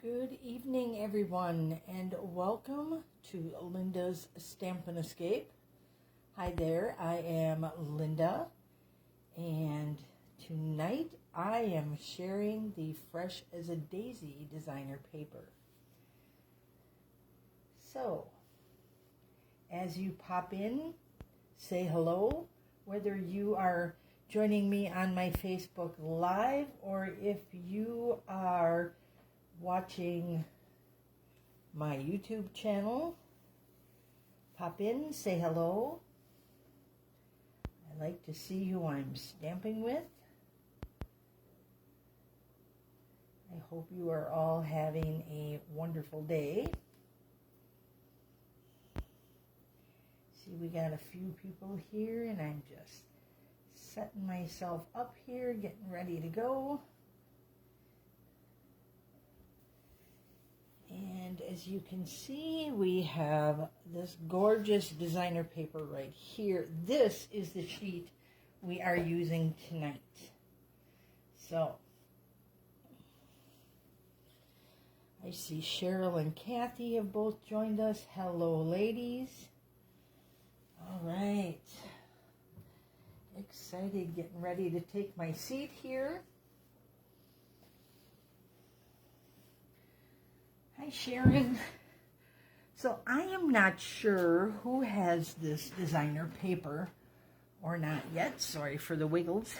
Good evening, everyone, and welcome to Linda's Stampin' Escape. Hi there, I am Linda, and tonight I am sharing the Fresh as a Daisy designer paper. So, as you pop in, say hello, whether you are joining me on my Facebook Live or if you are watching my YouTube channel. Pop in, say hello. I like to see who I'm stamping with. I hope you are all having a wonderful day. See, we got a few people here, and I'm just setting myself up here, getting ready to go. And as you can see, we have this gorgeous designer paper right here. This is the sheet we are using tonight. So, I see Cheryl and Kathy have both joined us. Hello, ladies. All right. Excited, getting ready to take my seat here. Hi, Sharon. So I am not sure who has this designer paper or not yet. Sorry for the wiggles.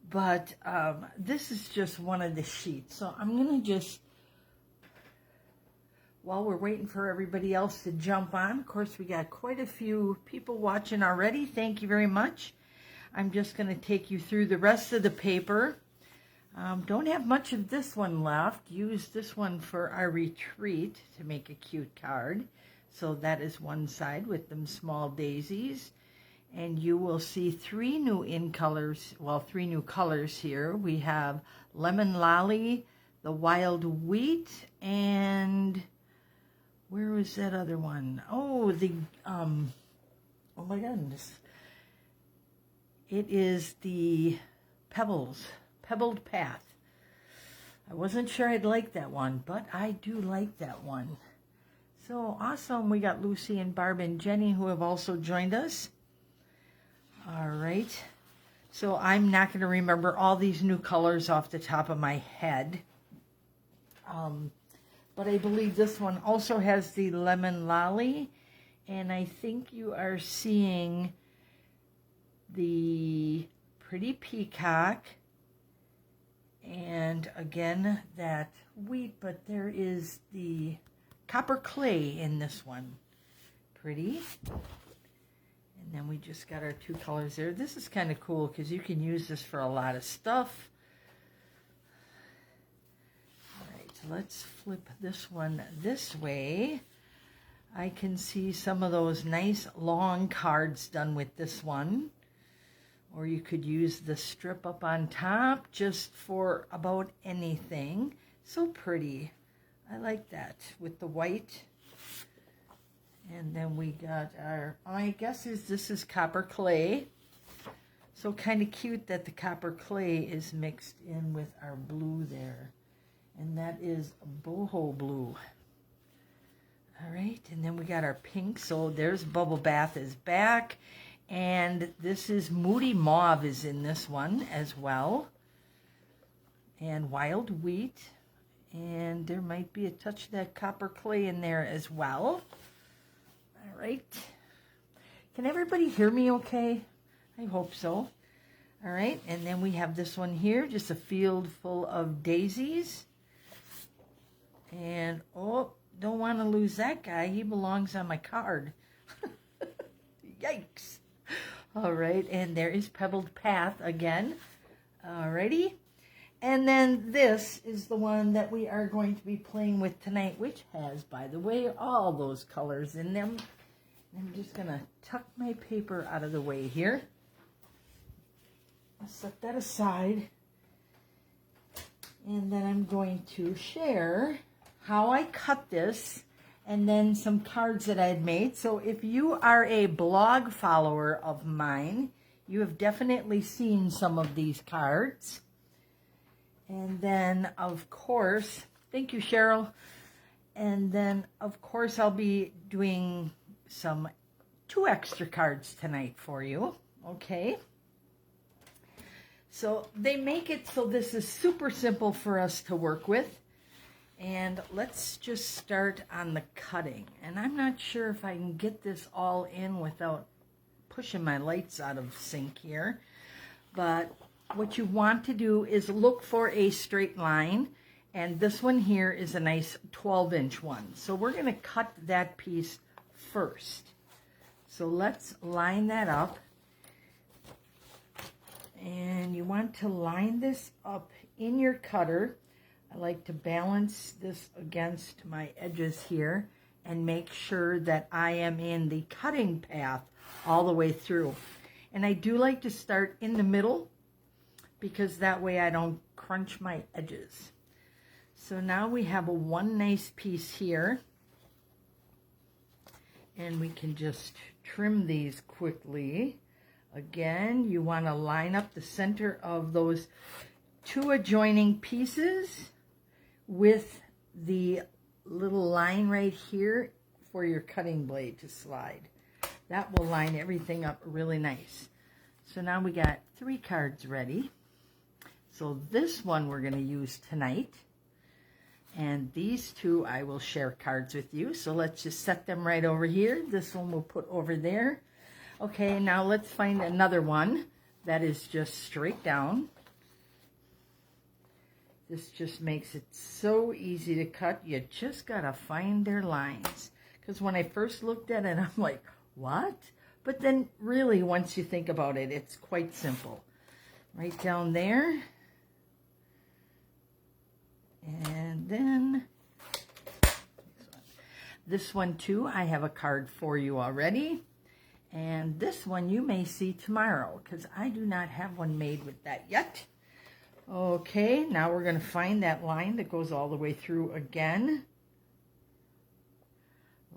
But this is just one of the sheets. So I'm going to just, while we're waiting for everybody else to jump on, of course, we got quite a few people watching already. Thank you very much. I'm just going to take you through the rest of the paper. Don't have much of this one left. Use this one for our retreat to make a cute card. So that is one side with them small daisies. And you will see three new colors here. We have Lemon Lolly, the Wild Wheat, and where was that other one? Oh, oh my goodness. It is the Pebbled Path. I wasn't sure I'd like that one, but I do like that one. So awesome. We got Lucy and Barb and Jenny who have also joined us. All right. So I'm not going to remember all these new colors off the top of my head. But I believe this one also has the Lemon Lolly. And I think you are seeing the Pretty Peacock. And again, that wheat, but there is the copper clay in this one. Pretty. And then we just got our two colors there. This is kind of cool because you can use this for a lot of stuff. All right, so let's flip this one this way. I can see some of those nice long cards done with this one. Or you could use the strip up on top just for about anything. So pretty. I like that with the white. And then we got our, I guess this is copper clay. So kind of cute that the copper clay is mixed in with our blue there. And that is boho blue. All right, and then we got our pink. So there's Bubble Bath is back. And this is Moody Mauve is in this one as well. And Wild Wheat. And there might be a touch of that copper clay in there as well. All right. Can everybody hear me okay? I hope so. All right. And then we have this one here, just a field full of daisies. And, oh, don't want to lose that guy. He belongs on my card. Yikes. All right, and there is Pebbled Path again. Alrighty. And then this is the one that we are going to be playing with tonight, which has, by the way, all those colors in them. I'm just going to tuck my paper out of the way here. I'll set that aside. And then I'm going to share how I cut this and then some cards that I had made. So if you are a blog follower of mine, you have definitely seen some of these cards. And then, of course, thank you, Cheryl. And then, of course, I'll be doing some 2 extra cards tonight for you. Okay. So they make it so this is super simple for us to work with. And let's just start on the cutting. And I'm not sure if I can get this all in without pushing my lights out of sync here. But what you want to do is look for a straight line. And this one here is a nice 12-inch one. So we're going to cut that piece first. So let's line that up. And you want to line this up in your cutter. I like to balance this against my edges here and make sure that I am in the cutting path all the way through. And I do like to start in the middle because that way I don't crunch my edges. So now we have one nice piece here. And we can just trim these quickly. Again, you want to line up the center of those 2 adjoining pieces with the little line right here for your cutting blade to slide. That will line everything up really nice. So now we got 3 cards ready. So this one we're going to use tonight. And these 2 I will share cards with you. So let's just set them right over here. This one we'll put over there. Okay, now let's find another one that is just straight down. This just makes it so easy to cut. You just got to find their lines. Because when I first looked at it, I'm like, what? But then really, once you think about it, it's quite simple. Right down there. And then this one too, I have a card for you already. And this one you may see tomorrow because I do not have one made with that yet. Okay, now we're going to find that line that goes all the way through again.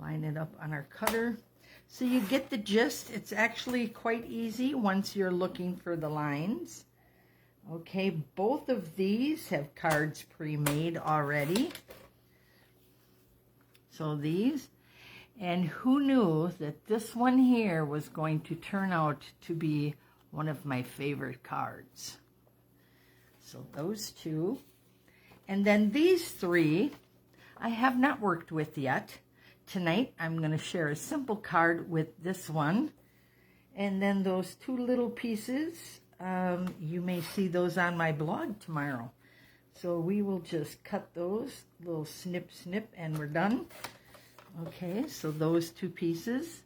Line it up on our cutter. So you get the gist. It's actually quite easy once you're looking for the lines. Okay, both of these have cards pre-made already. So these. And who knew that this one here was going to turn out to be one of my favorite cards. So those 2. And then these 3 I have not worked with yet. Tonight I'm going to share a simple card with this one. And then those 2 little pieces, you may see those on my blog tomorrow. So we will just cut those, little snip, snip, and we're done. Okay, so those 2 pieces.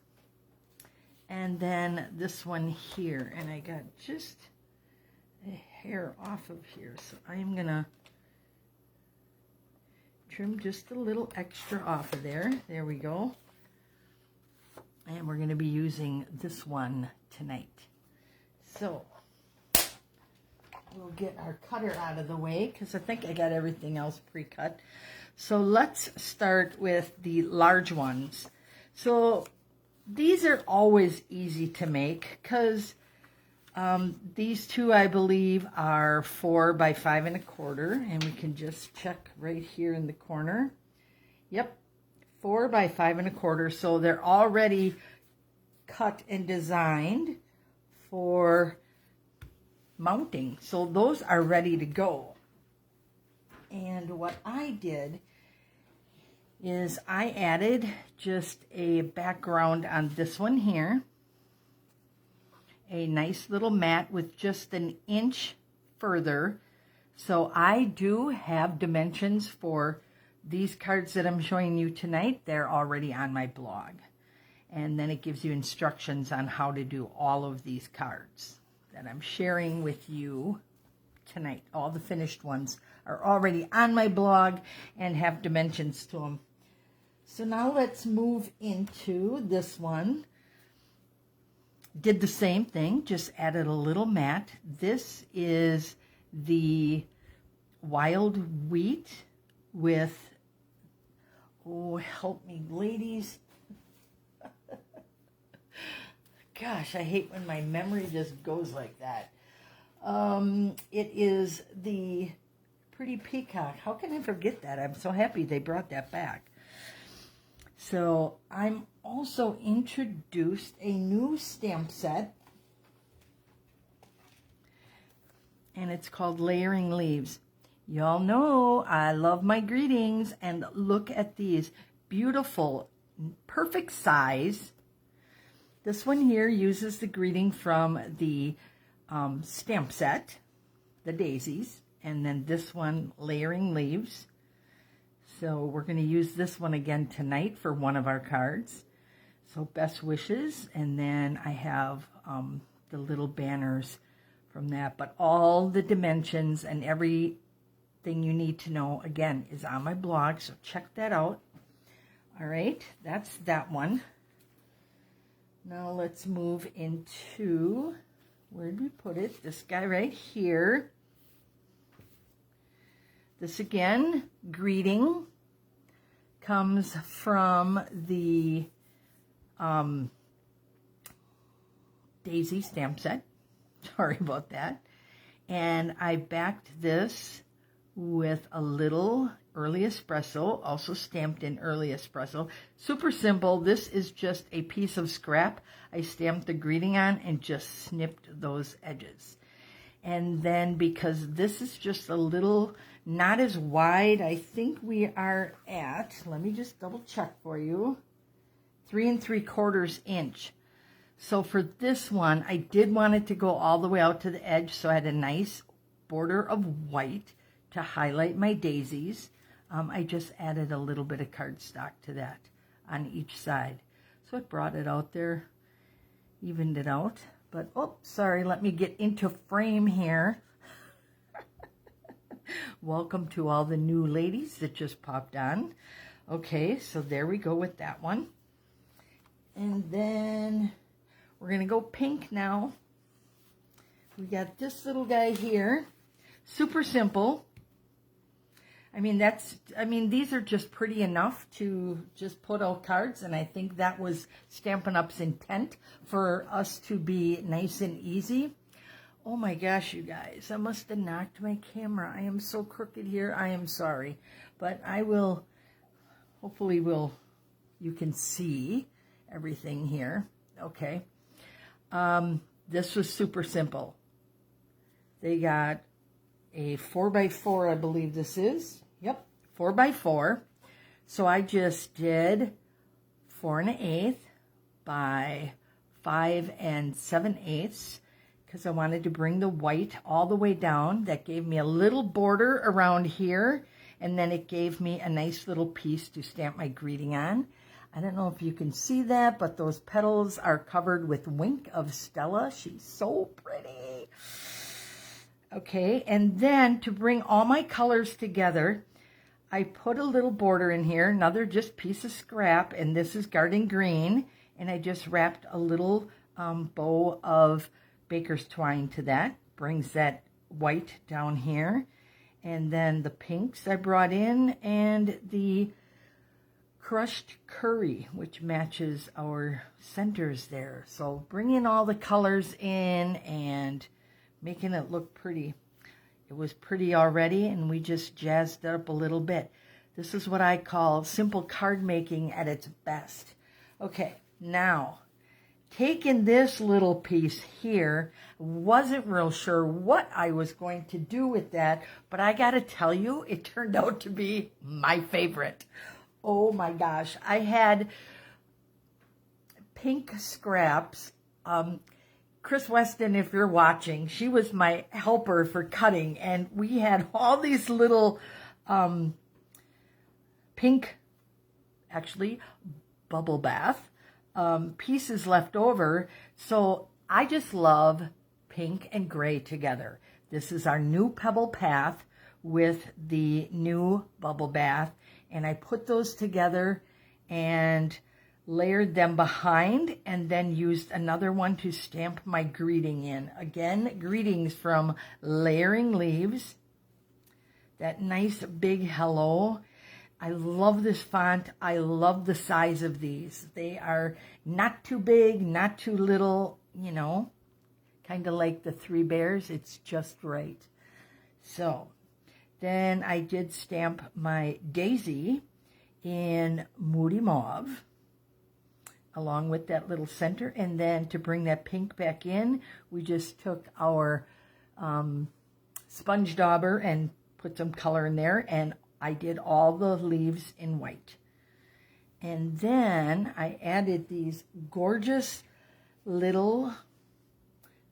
And then this one here. And I got just a hair off of here. So I'm going to trim just a little extra off of there. There we go. And we're going to be using this one tonight. So we'll get our cutter out of the way because I think I got everything else pre-cut. So let's start with the large ones. So these are always easy to make because these 2 I believe are 4 by 5 1/4, and we can just check right here in the corner. Yep, 4 by 5 1/4. So they're already cut and designed for mounting. So those are ready to go. And what I did is I added just a background on this one here. A nice little mat with just an inch further. So I do have dimensions for these cards that I'm showing you tonight. They're already on my blog. And then it gives you instructions on how to do all of these cards that I'm sharing with you tonight. All the finished ones are already on my blog and have dimensions to them. So now let's move into this one. Did the same thing, just added a little mat. This is the wild wheat with, oh, help me, ladies. Gosh, I hate when my memory just goes like that. It is the pretty peacock. How can I forget that? I'm so happy they brought that back. So I'm also introduced a new stamp set, and it's called Layering Leaves. Y'all know I love my greetings, and look at these beautiful, perfect size. This one here uses the greeting from the stamp set, the daisies, and then this one, Layering Leaves. So we're going to use this one again tonight for one of our cards. So best wishes, and then I have the little banners from that. But all the dimensions and everything you need to know, again, is on my blog, so check that out. All right, that's that one. Now let's move into, where did we put it? This guy right here. This again, greeting, comes from the Daisy stamp set. Sorry about that. And I backed this with a little Early Espresso, also stamped in Early Espresso. Super simple. This is just a piece of scrap I stamped the greeting on and just snipped those edges. And then because this is just a little not as wide, I think we are at, let me just double check for you, 3 3/4 inch. So for this one, I did want it to go all the way out to the edge, so I had a nice border of white to highlight my daisies. I just added a little bit of cardstock to that on each side. So it brought it out there, evened it out. But, oh, sorry, let me get into frame here. Welcome to all the new ladies that just popped on. Okay, so there we go with that one. And then we're going to go pink now. We got this little guy here. Super simple. I mean, these are just pretty enough to just put out cards, and I think that was Stampin' Up's intent, for us to be nice and easy. Oh my gosh, you guys, I must have knocked my camera. I am so crooked here. I am sorry, but I will, hopefully you can see everything here. Okay. This was super simple. They got a 4x4, I believe this is. Yep, 4x4. So I just did 4 1/8 by 5 7/8 because I wanted to bring the white all the way down. That gave me a little border around here, and then it gave me a nice little piece to stamp my greeting on. I don't know if you can see that, but those petals are covered with Wink of Stella. She's so pretty. Okay, and then to bring all my colors together, I put a little border in here, another just piece of scrap, and this is Garden Green, and I just wrapped a little bow of baker's twine to that. Brings that white down here, and then the pinks I brought in, and the crushed curry, which matches our centers there. So bringing all the colors in and making it look pretty. It was pretty already, and we just jazzed it up a little bit. This is what I call simple card making at its best. Okay, now, taking this little piece here, wasn't real sure what I was going to do with that, but I gotta tell you, it turned out to be my favorite. Oh my gosh, I had pink scraps. Chris Weston, if you're watching, she was my helper for cutting, and we had all these little pink, actually, bubble bath pieces left over. So I just love pink and gray together. This is our new pebble path with the new bubble bath, and I put those together and layered them behind, and then used another one to stamp my greeting in. Again, greetings from Layering Leaves. That nice big hello. I love this font. I love the size of these. They are not too big, not too little, you know, kind of like the Three Bears. It's just right. So Then I did stamp my daisy in Moody Mauve, along with that little center. And then to bring that pink back in, we just took our sponge dauber and put some color in there, and I did all the leaves in white. And then I added these gorgeous little,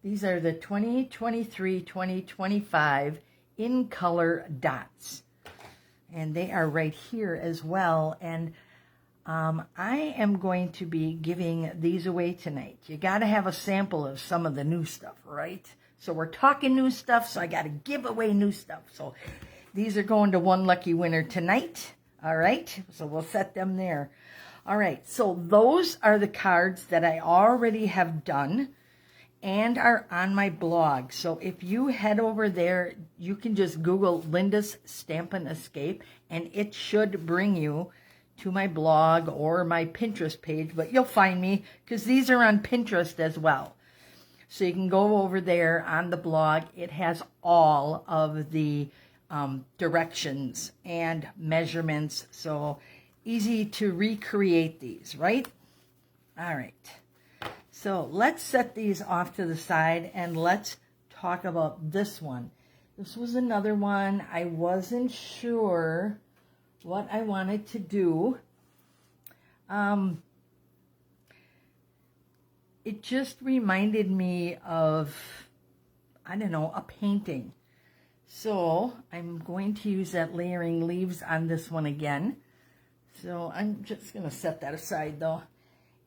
these are the 2023, 2025 in color dots. And they are right here as well. And I am going to be giving these away tonight. You got to have a sample of some of the new stuff, right? So we're talking new stuff, so I got to give away new stuff. So these are going to one lucky winner tonight. All right, so we'll set them there. All right, so those are the cards that I already have done and are on my blog. So if you head over there, you can just Google Linda's Stampin' Escape, and it should bring you to my blog or my Pinterest page, but you'll find me because these are on Pinterest as well. So you can go over there on the blog. It has all of the directions and measurements. So easy to recreate these, right? All right. So let's set these off to the side and let's talk about this one. This was another one. I wasn't sure what I wanted to do. It just reminded me of, I don't know, a painting. So I'm going to use that layering leaves on this one again. So I'm just going to set that aside though.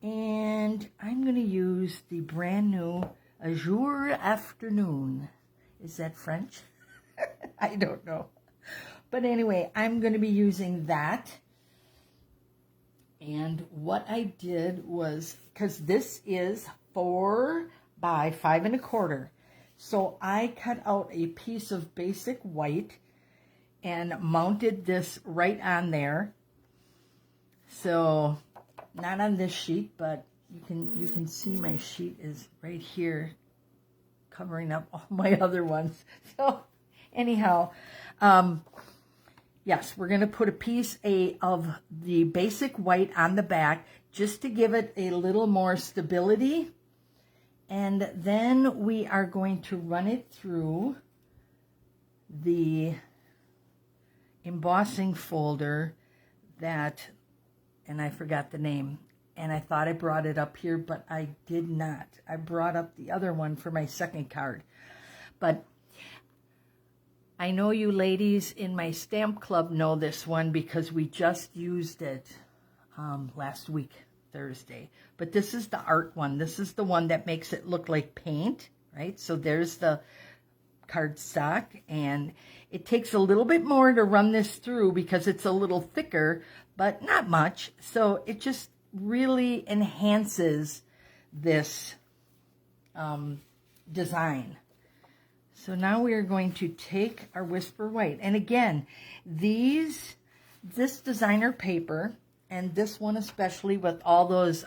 And I'm going to use the brand new Azure Afternoon. Is that French? I don't know. But anyway, I'm going to be using that. And what I did was, because this is 4 by 5 1/4. So I cut out a piece of basic white and mounted this right on there. So not on this sheet, but you can see my sheet is right here covering up all my other ones. So anyhow, yes, we're going to put a piece of the basic white on the back just to give it a little more stability. And then we are going to run it through the embossing folder that, and I forgot the name, and I thought I brought it up here, but I did not. I brought up the other one for my second card. But I know you ladies in my stamp club know this one because we just used it last week, Thursday. But this is the art one. This is the one that makes it look like paint, right? So there's the cardstock, and it takes a little bit more to run this through because it's a little thicker, but not much. So it just really enhances this design. So now we are going to take our Whisper White. And again, this designer paper, and this one especially with all those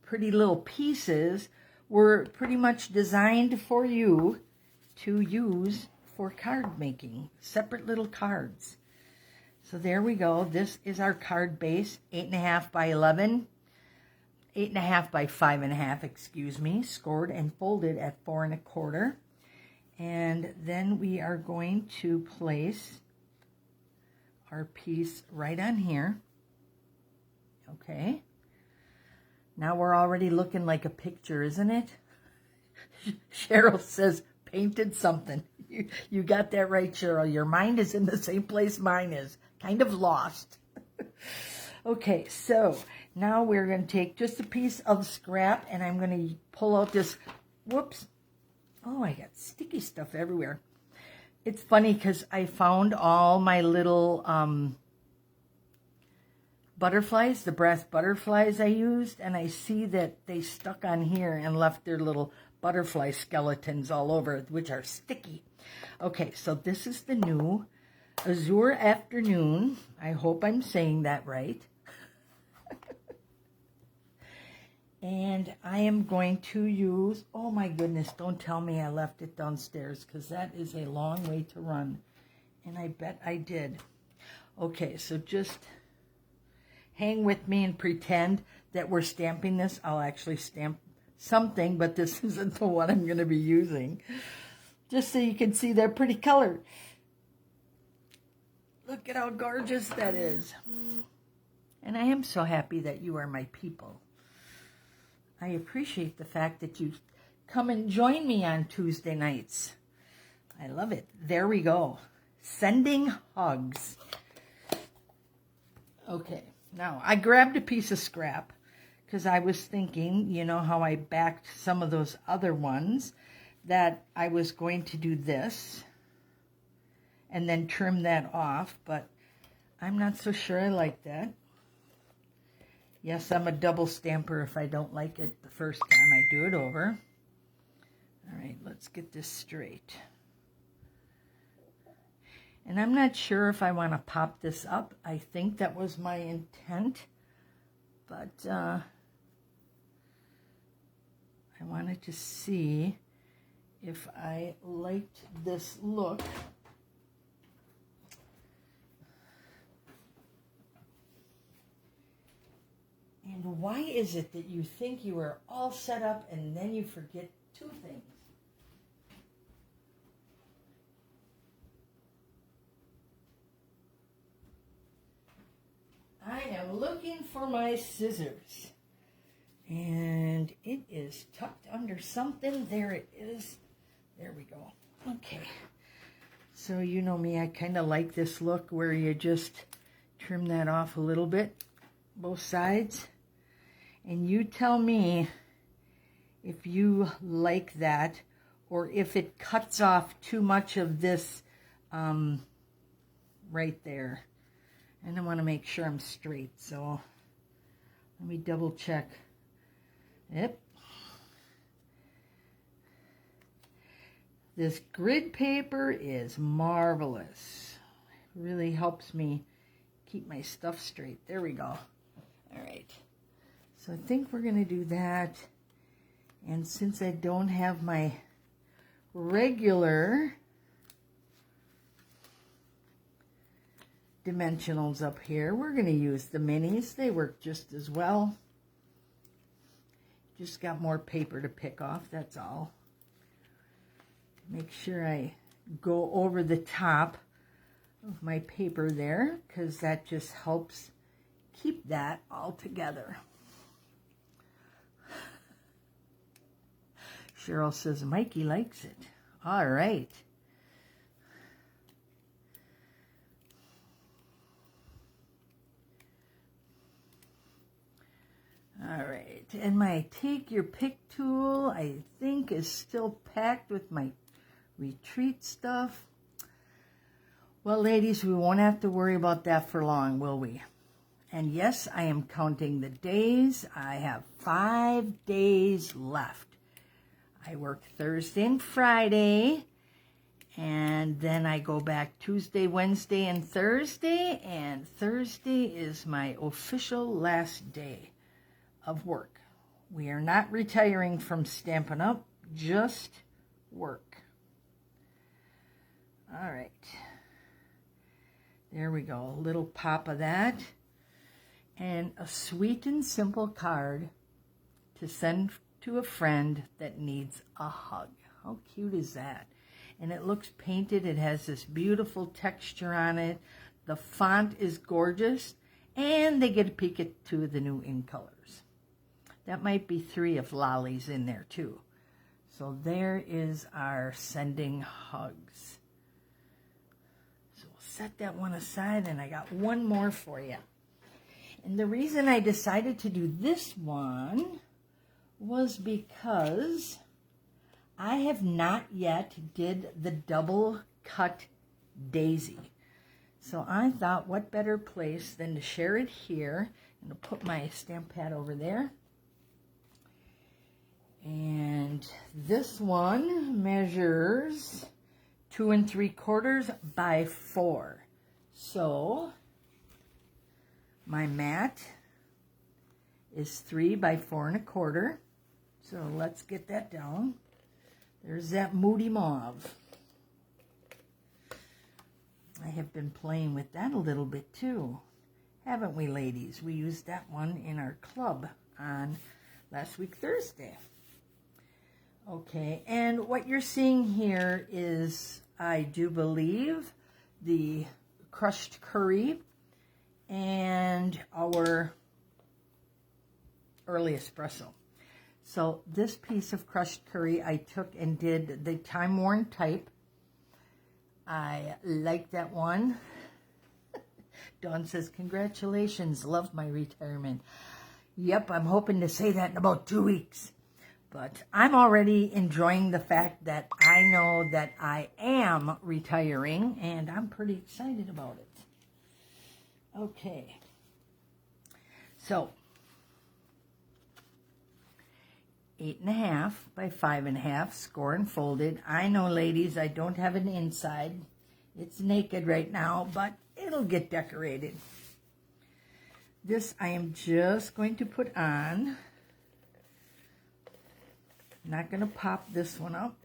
pretty little pieces, were pretty much designed for you to use for card making, separate little cards. So there we go. This is our card base, 8.5 by 11. 8.5 by 5.5, excuse me, scored and folded at 4 1/4. And then we are going to place our piece right on here. Okay. Now we're already looking like a picture, isn't it? Cheryl says, painted something. You got that right, Cheryl. Your mind is in the same place mine is. Kind of lost. Okay, so now we're going to take just a piece of scrap, and I'm going to pull out this, whoops, oh, I got sticky stuff everywhere. It's funny because I found all my little butterflies, the brass butterflies I used, and I see that they stuck on here and left their little butterfly skeletons all over, which are sticky. Okay, so this is the new Azure Afternoon. I hope I'm saying that right. And I am going to use, oh my goodness, don't tell me I left it downstairs, because that is a long way to run. And I bet I did. Okay, so just hang with me and pretend that we're stamping this. I'll actually stamp something, but this isn't the one I'm going to be using. Just so you can see they're pretty colored. Look at how gorgeous that is. And I am so happy that you are my people. I appreciate the fact that you come and join me on Tuesday nights. I love it. There we go. Sending hugs. Okay, now I grabbed a piece of scrap because I was thinking, you know how I backed some of those other ones, that I was going to do this and then trim that off, but I'm not so sure I like that. Yes, I'm a double stamper if I don't like it the first time I do it over. All right, let's get this straight. And I'm not sure if I want to pop this up. I think that was my intent, but I wanted to see if I liked this look. And why is it that you think you are all set up and then you forget two things? I am looking for my scissors. And it is tucked under something. There it is. There we go. Okay. So you know me, I kind of like this look where you just trim that off a little bit, both sides. And you tell me if you like that or if it cuts off too much of this right there. And I want to make sure I'm straight, so let me double check. Yep. This grid paper is marvelous. It really helps me keep my stuff straight. There we go. All right. So I think we're going to do that. And since I don't have my regular dimensionals up here, we're going to use the minis. They work just as well. Just got more paper to pick off, that's all. Make sure I go over the top of my paper there, because that just helps keep that all together. Cheryl says Mikey likes it. All right. All right, and my take your pick tool, I think, is still packed with my retreat stuff. Well, ladies, we won't have to worry about that for long, will we? And yes, I am counting the days. I have 5 days left. I work Thursday and Friday, and then I go back Tuesday, Wednesday, and Thursday is my official last day of work. We are not retiring from Stampin' Up, just work. All right. There we go, a little pop of that. And a sweet and simple card to send to a friend that needs a hug. How cute is that? And it looks painted. It has this beautiful texture on it. The font is gorgeous. And they get a peek at 2 of the new in colors. That might be 3 of Lolly's in there too. So there is our sending hugs. So we'll set that one aside, and I got one more for you. And the reason I decided to do this one was because I have not yet did the double cut daisy. So I thought, what better place than to share it here. I'm going to put my stamp pad over there. And this one measures 2 3/4 by 4. So my mat is 3 by 4 1/4. So let's get that down. There's that Moody Mauve. I have been playing with that a little bit too. Haven't we, ladies? We used that one in our club on last week, Thursday. Okay, and what you're seeing here is, I do believe, the crushed curry and our early espresso. So this piece of crushed curry I took and did the time-worn type. I like that one. Dawn says, congratulations, love my retirement. Yep, I'm hoping to say that in about 2 weeks. But I'm already enjoying the fact that I know that I am retiring, and I'm pretty excited about it. Okay. So, 8.5 by 5.5, score and folded. I know, ladies, I don't have an inside. It's naked right now, but it'll get decorated. This I am just going to put on. Not going to pop this one up.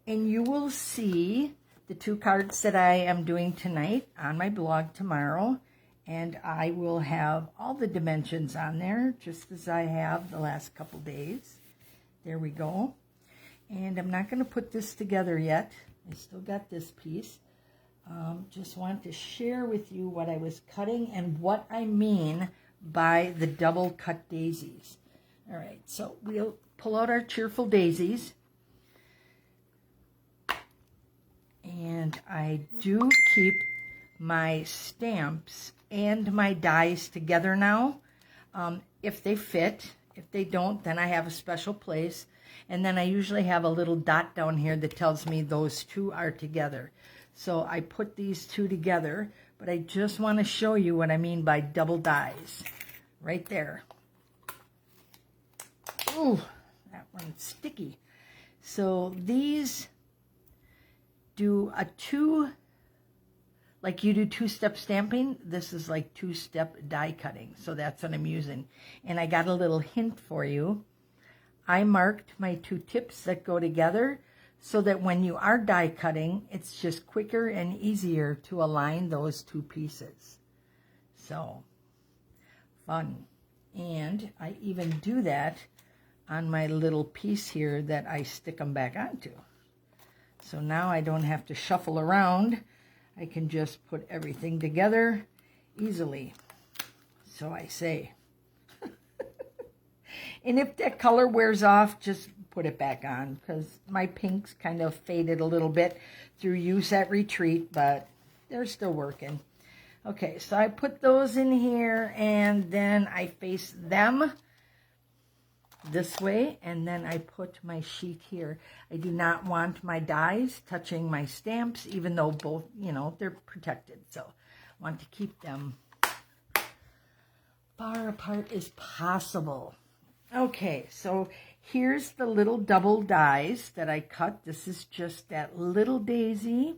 And you will see the 2 cards that I am doing tonight on my blog tomorrow. And I will have all the dimensions on there, just as I have the last couple days. There we go. And I'm not going to put this together yet. I still got this piece. Just want to share with you what I was cutting and what I mean by the double cut daisies. All right, so we'll pull out our cheerful daisies. And I do keep my stamps and my dies together now, if they fit. If they don't, then I have a special place. And then I usually have a little dot down here that tells me those 2 are together. So I put these 2 together, but I just want to show you what I mean by double dies. Right there. Ooh, that one's sticky. So these do a 2, like you do 2-step stamping. This is like 2-step die cutting. So that's what I'm using. And I got a little hint for you. I marked my 2 tips that go together so that when you are die cutting, it's just quicker and easier to align those 2 pieces. So, fun. And I even do that on my little piece here that I stick them back onto. So now I don't have to shuffle around. I can just put everything together easily. So I say. And if that color wears off, just put it back on, because my pinks kind of faded a little bit through use at retreat, but they're still working. Okay, so I put those in here, and then I face them this way, and then I put my sheet here. I do not want my dies touching my stamps, even though both, you know, they're protected. So I want to keep them far apart as possible. Okay, so here's the little double dies that I cut. This is just that little daisy.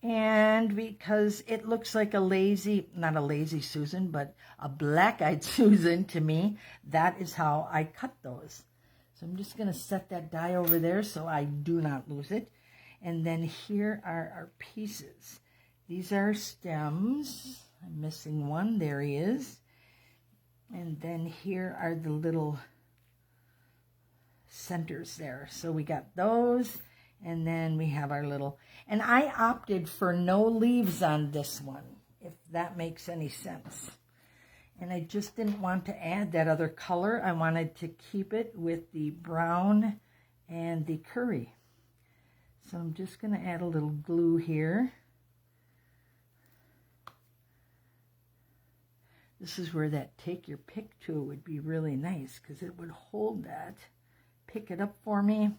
And because it looks like a lazy, not a lazy Susan, but a black-eyed Susan to me, that is how I cut those. So I'm just going to set that die over there so I do not lose it. And then here are our pieces. These are stems. I'm missing one. There he is. And then here are the little centers there. So we got those, and then we have our little, and I opted for no leaves on this one, if that makes any sense. And I just didn't want to add that other color. I wanted to keep it with the brown and the curry. So I'm just going to add a little glue here. This is where that take your pick tool would be really nice, because it would hold that, pick it up for me.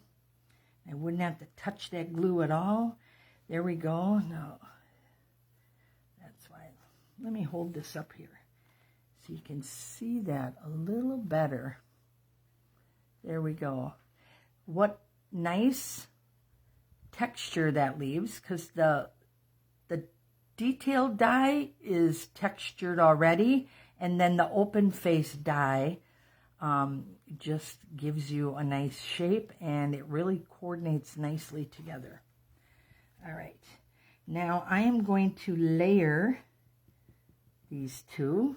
I wouldn't have to touch that glue at all. There we go. No, that's why. Let me hold this up here so you can see that a little better. There we go. What nice texture that leaves, because the detailed die is textured already, And then the open face die just gives you a nice shape, and it really coordinates nicely together. All right, now I am going to layer these two.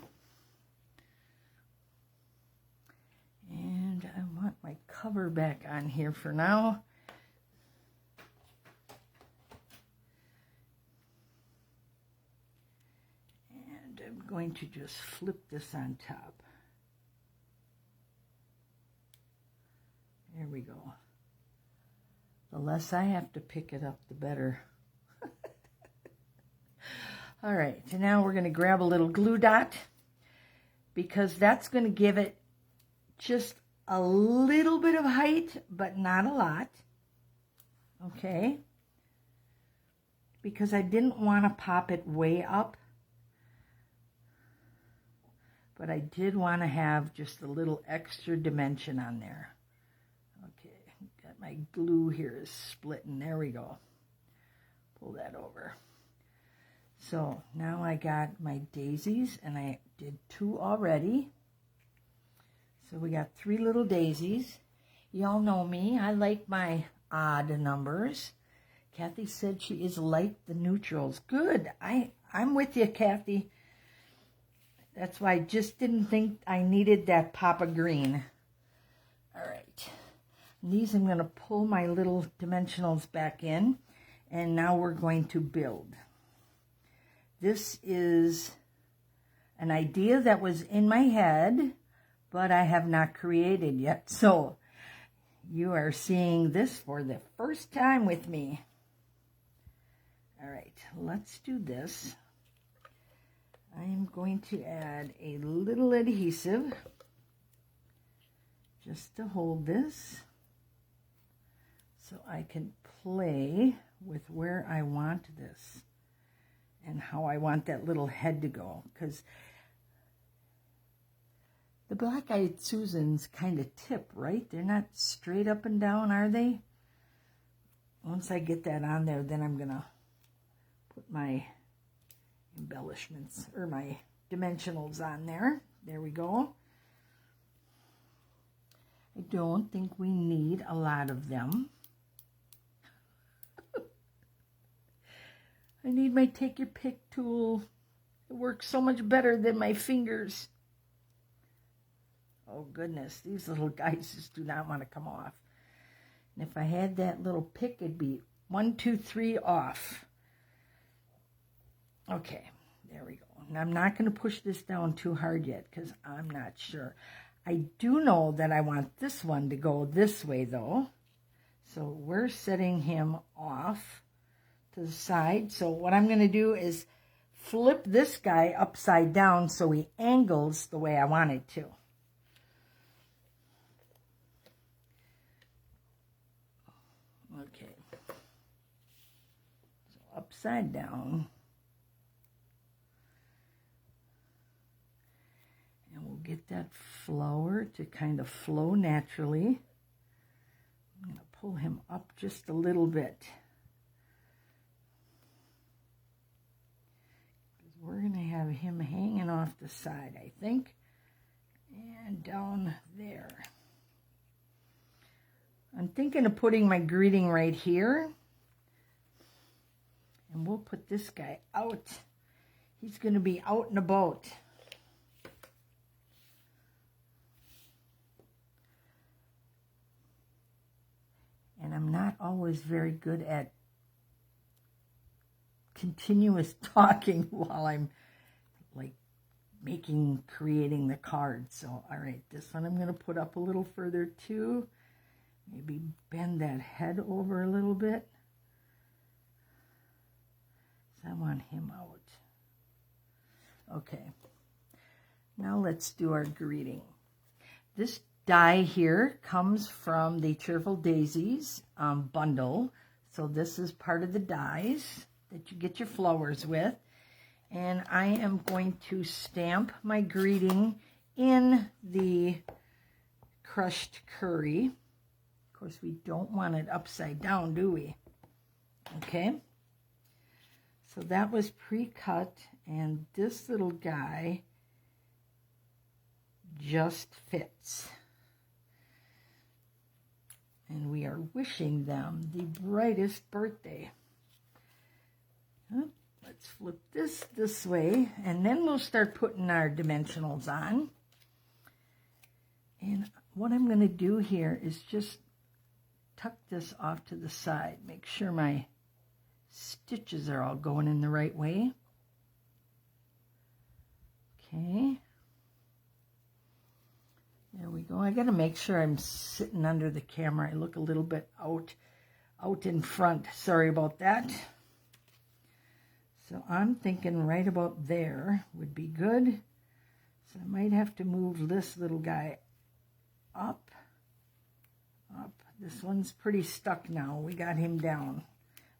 And I want my cover back on here for now. And I'm going to just flip this on top. There we go. The less I have to pick it up, the better. All right, so now we're going to grab a little glue dot, because that's going to give it just a little bit of height, but not a lot. Okay? Because I didn't want to pop it way up, but I did want to have just a little extra dimension on there. Okay, got my glue here is splitting. There we go. Pull that over. So now I got my daisies, and I did 2 already. So we got 3 little daisies. Y'all know me. I like my odd numbers. Kathy said she is like the neutrals. Good. I'm with you, Kathy. That's why I just didn't think I needed that pop of green. All right. And these I'm going to pull my little dimensionals back in. And now we're going to build. This is an idea that was in my head, but I have not created yet. So you are seeing this for the first time with me. All right, let's do this. I am going to add a little adhesive just to hold this so I can play with where I want this and how I want that little head to go, because the Black-Eyed Susans kind of tip, right? They're not straight up and down, are they? Once I get that on there, then I'm going to put my embellishments, or my dimensionals on there. There we go. I don't think we need a lot of them. I need my take your pick tool. It works so much better than my fingers. Oh goodness, these little guys just do not want to come off. And if I had that little pick, it'd be 1, 2, 3 off. Okay, there we go. And I'm not going to push this down too hard yet, because I'm not sure. I do know that I want this one to go this way though. So we're setting him off to the side. So what I'm going to do is flip this guy upside down so he angles the way I want it to. Okay. So upside down. And we'll get that flower to kind of flow naturally. I'm going to pull him up just a little bit. We're going to have him hanging off the side, I think, and down there. I'm thinking of putting my greeting right here, and we'll put this guy out. He's going to be out and about. And I'm not always very good at continuous talking while I'm like creating the card. So, all right, this one I'm going to put up a little further too. Maybe bend that head over a little bit. So I want him out. Okay, now let's do our greeting. This die here comes from the Cheerful Daisies bundle. So this is part of the dies that you get your flowers with. And I am going to stamp my greeting in the crushed curry. Of course, we don't want it upside down, do we? Okay. So that was pre-cut, and this little guy just fits. And we are wishing them the brightest birthday. Let's flip this way, and then we'll start putting our dimensionals on. And what I'm going to do here is just tuck this off to the side. Make sure my stitches are all going in the right way. Okay. There we go. I got to make sure I'm sitting under the camera. I look a little bit out in front. Sorry about that. So I'm thinking right about there would be good. So I might have to move this little guy up. This one's pretty stuck now. We got him down.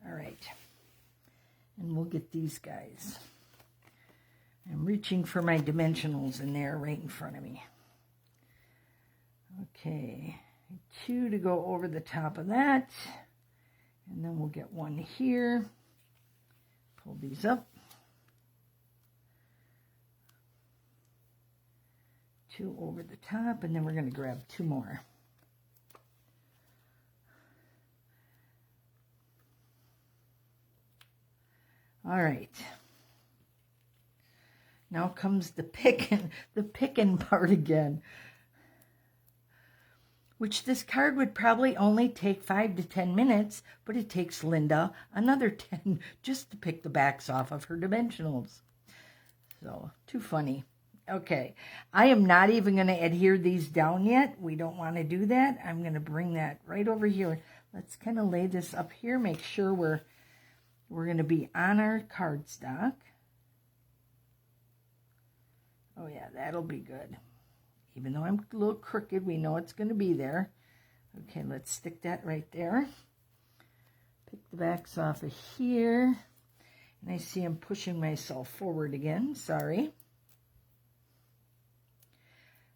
All right. And we'll get these guys. I'm reaching for my dimensionals in there right in front of me. Okay. 2 to go over the top of that. And then we'll get 1 here. Pull these up. 2 over the top, and then we're going to grab 2 more. All right. Now comes the picking part again. Which this card would probably only take 5 to 10 minutes, but it takes Linda another 10 just to pick the backs off of her dimensionals. So, too funny. Okay, I am not even going to adhere these down yet. We don't want to do that. I'm going to bring that right over here. Let's kind of lay this up here, make sure we're going to be on our cardstock. Oh yeah, that'll be good. Even though I'm a little crooked, we know it's going to be there. Okay, let's stick that right there. Pick the backs off of here. And I see I'm pushing myself forward again. Sorry.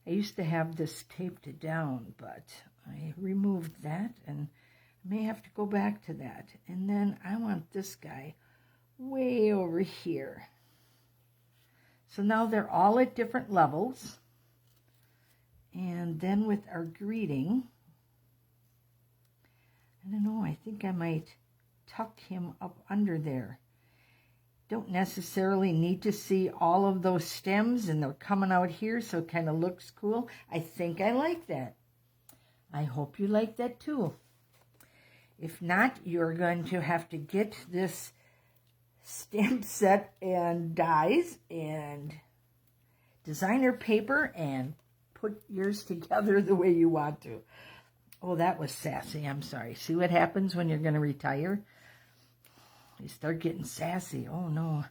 I used to have this taped down, but I removed that, and I may have to go back to that. And then I want this guy way over here. So now they're all at different levels. And then with our greeting, I don't know, I think I might tuck him up under there. Don't necessarily need to see all of those stems, and they're coming out here, so it kind of looks cool. I think I like that. I hope you like that too. If not, you're going to have to get this stamp set and dies and designer paper and put yours together the way you want to. Oh, that was sassy. I'm sorry. See what happens when you're going to retire? You start getting sassy. Oh, no.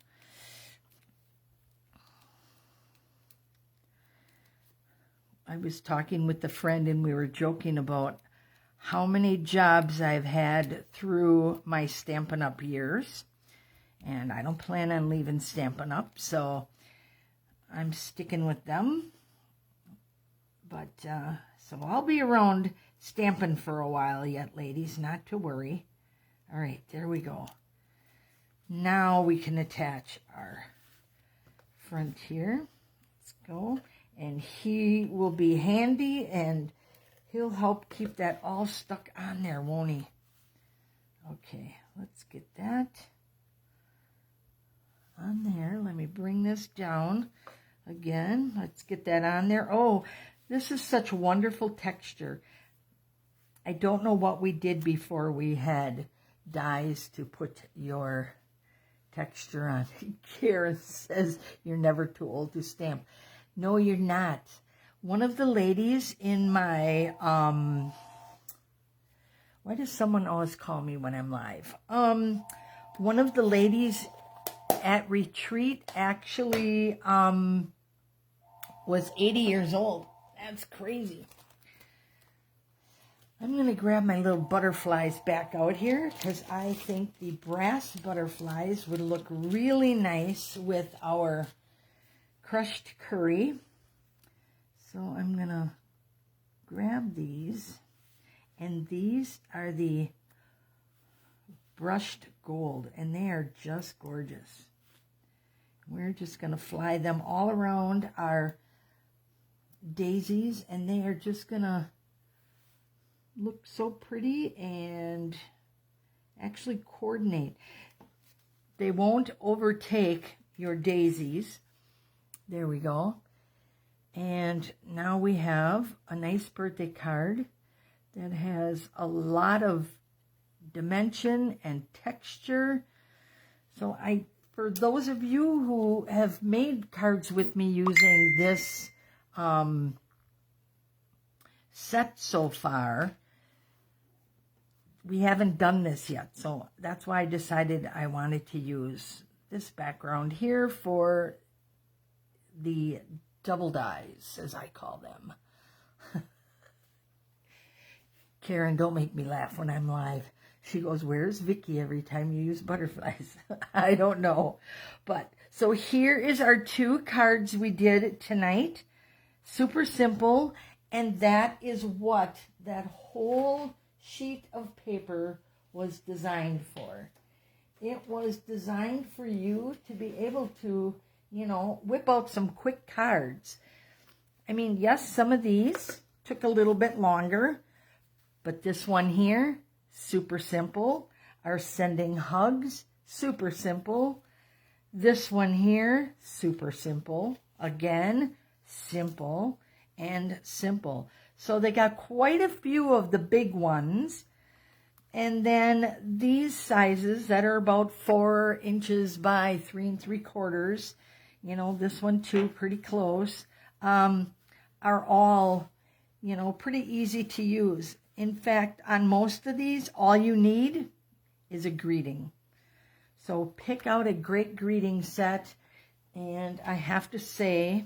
I was talking with a friend, and we were joking about how many jobs I've had through my Stampin' Up! Years. And I don't plan on leaving Stampin' Up!, so I'm sticking with them. But, so I'll be around stamping for a while yet, ladies, not to worry. All right, there we go. Now we can attach our front here. Let's go. And he will be handy, and he'll help keep that all stuck on there, won't he? Okay, let's get that on there. Let me bring this down again. Let's get that on there. Oh, this is such wonderful texture. I don't know what we did before we had dies to put your texture on. Karen says you're never too old to stamp. No, you're not. One of the ladies in my, why does someone always call me when I'm live? One of the ladies at retreat actually was 80 years old. That's crazy. I'm going to grab my little butterflies back out here because I think the brass butterflies would look really nice with our crushed curry. So I'm going to grab these, and these are the brushed gold, and they are just gorgeous. We're just going to fly them all around our daisies, and they are just gonna look so pretty and actually coordinate. They won't overtake your daisies. There we go. And now we have a nice birthday card that has a lot of dimension and texture. So for those of you who have made cards with me using this set so far, we haven't done this yet. So that's why I decided I wanted to use this background here for the double dies, as I call them. Karen, don't make me laugh when I'm live. She goes, where's Vicky every time you use butterflies? I don't know. But so here is our 2 cards we did tonight. Super simple. And that is what that whole sheet of paper was designed for. It was designed for you to be able to, you know, whip out some quick cards. I mean, yes, some of these took a little bit longer, but this one here, super simple. Our sending hugs, super simple. This one here, super simple. Again, simple and simple. So they got quite a few of the big ones. And then these sizes that are about 4 inches by 3 3/4, you know, this one too, pretty close, are all, you know, pretty easy to use. In fact, on most of these, all you need is a greeting. So pick out a great greeting set. And I have to say,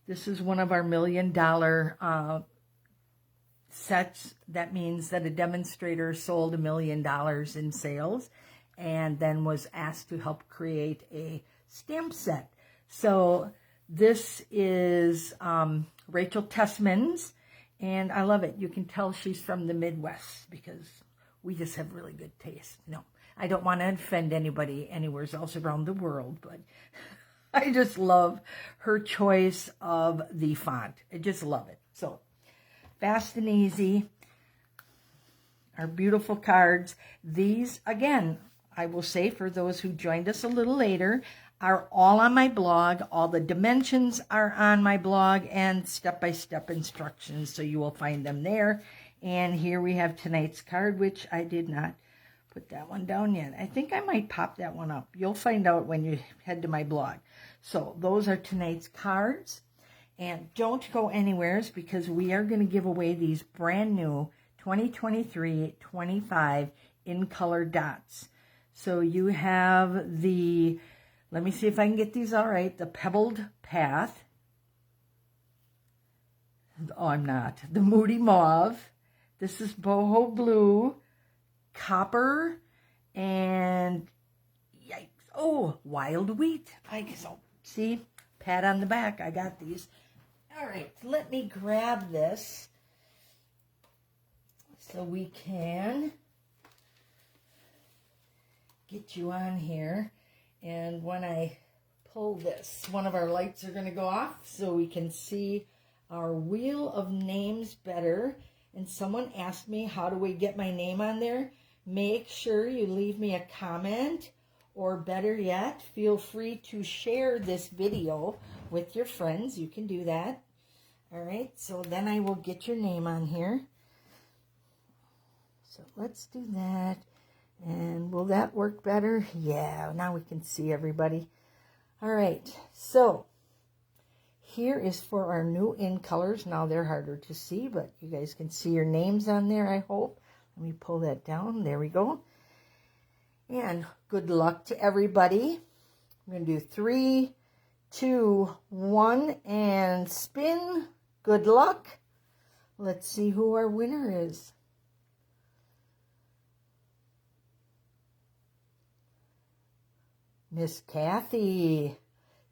this is one of our $1 million sets. That means that a demonstrator sold $1 million in sales and then was asked to help create a stamp set. So this is Rachel Tessman's, and I love it. You can tell she's from the Midwest because we just have really good taste. No, I don't want to offend anybody anywhere else around the world, but I just love her choice of the font. I just love it. So fast and easy. Our beautiful cards. These, again, I will say for those who joined us a little later, are all on my blog. All the dimensions are on my blog and step-by-step instructions, so you will find them there. And here we have tonight's card, which I did not put that one down yet. I think I might pop that one up. You'll find out when you head to my blog. So those are tonight's cards. And don't go anywhere because we are going to give away these brand new 2023-25 in color dots. So you have the, let me see if I can get these all right, the Pebbled Path. Oh, I'm not. The Moody Mauve. This is Boho Blue, Copper, and yikes. Oh, Wild Wheat. See, pat on the back. I got these. All right, let me grab this so we can get you on here. And when I pull this, one of our lights are going to go off so we can see our wheel of names better. And someone asked me, how do we get my name on there? Make sure you leave me a comment, or better yet, feel free to share this video with your friends. You can do that. All right, so then I will get your name on here. So let's do that. And will that work better? Yeah, now we can see everybody. All right, so here is for our new in colors. Now they're harder to see, but you guys can see your names on there, I hope. Let me pull that down. There we go. And good luck to everybody. I'm going to do 3, 2, 1, and spin. Good luck. Let's see who our winner is. Miss Kathy.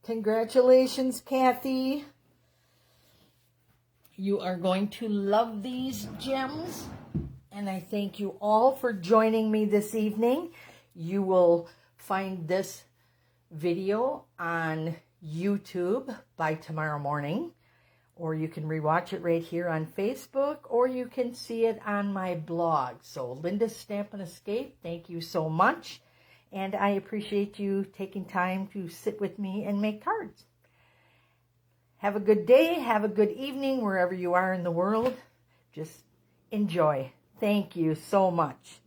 Congratulations, Kathy. You are going to love these gems. And I thank you all for joining me this evening. You will find this video on YouTube by tomorrow morning, or you can rewatch it right here on Facebook, or you can see it on my blog. So Linda's Stamp and Escape, thank you so much. And I appreciate you taking time to sit with me and make cards. Have a good day. Have a good evening wherever you are in the world. Just enjoy. Thank you so much.